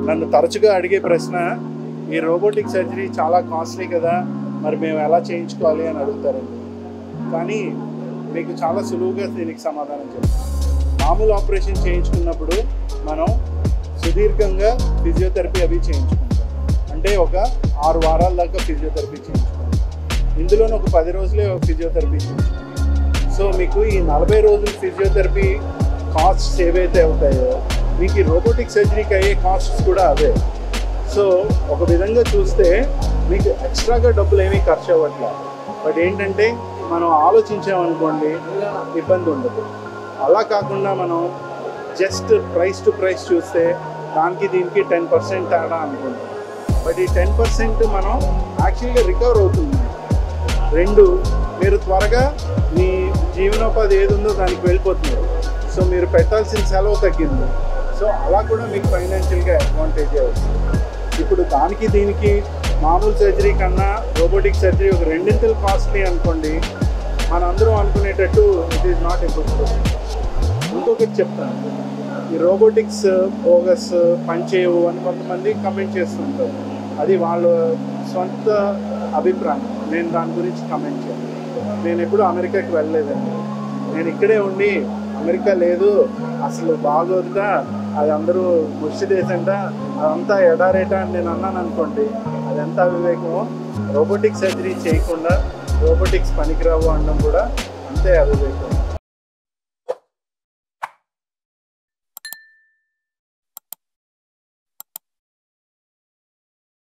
నన్ను తరచుగా అడిగే ప్రశ్న, ఈ రోబోటిక్ సర్జరీ చాలా కాస్ట్లీ కదా, మరి మేము ఎలా చేయించుకోవాలి అని అడుగుతారండి. కానీ మీకు చాలా సులువుగా దీనికి సమాధానం చెప్తాను. మామూలు ఆపరేషన్ చేయించుకున్నప్పుడు మనం సుదీర్ఘంగా ఫిజియోథెరపీ అవి చేయించుకుంటాం. అంటే ఒక 6 వారాల దాకా ఫిజియోథెరపీ చేయించుకుంటాం. ఇందులోనే ఒక 10 రోజులే ఫిజియోథెరపీ చేయించుకుంటాం. సో మీకు ఈ 40 రోజులు ఫిజియోథెరపీ కాస్ట్స్ ఏవైతే అవుతాయో మీకు ఈ రోబోటిక్ సర్జరీకి అయ్యే కాస్ట్స్ కూడా అవే. సో ఒక విధంగా చూస్తే మీకు ఎక్స్ట్రాగా డబ్బులు ఏమీ ఖర్చు అవ్వట్లేదు. బట్ ఏంటంటే మనం ఆలోచించామనుకోండి ఇబ్బంది ఉండదు. అలా కాకుండా మనం జస్ట్ ప్రైస్ టు ప్రైస్ చూస్తే దానికి దీనికి 10% తేడా అనుకుంటాం. బట్ ఈ 10% మనం యాక్చువల్గా రికవర్ అవుతుంది. 2, మీరు త్వరగా మీ జీవనోపాధి ఏది ఉందో దానికి వెళ్ళిపోతున్నారు. సో మీరు పెట్టాల్సిన సెలవు తగ్గింది. సో అలా కూడా మీకు ఫైనాన్షియల్గా అడ్వాంటేజే వస్తుంది. ఇప్పుడు దానికి దీనికి మామూలు సర్జరీ కన్నా రోబోటిక్ సర్జరీ ఒక 2 కాస్ట్లీ అనుకోండి, మనందరం అనుకునేటట్టు it is not a good procedure. ఇంకొకటి చెప్తాను, ఈ రోబోటిక్స్ బోగస్ పనిచేయవు అని కొంతమంది కమెంట్ చేస్తుంటారు. అది వాళ్ళ సొంత అభిప్రాయం. నేను దాని గురించి కమెంట్ చేయను. నేను ఎప్పుడు అమెరికాకి వెళ్ళలేదండి. నేను ఇక్కడే ఉండి అమెరికా లేదు అసలు బాగోదుట, అది అందరూ ముష్టిదేశంట, అదంతా ఎడారేట అని నేను అన్నాను అనుకోండి, అదంతా అవివేకము. రోబోటిక్ సర్జరీ చేయకుండా రోబోటిక్స్ పనికిరావు అనడం కూడా అంతే అవివేకం.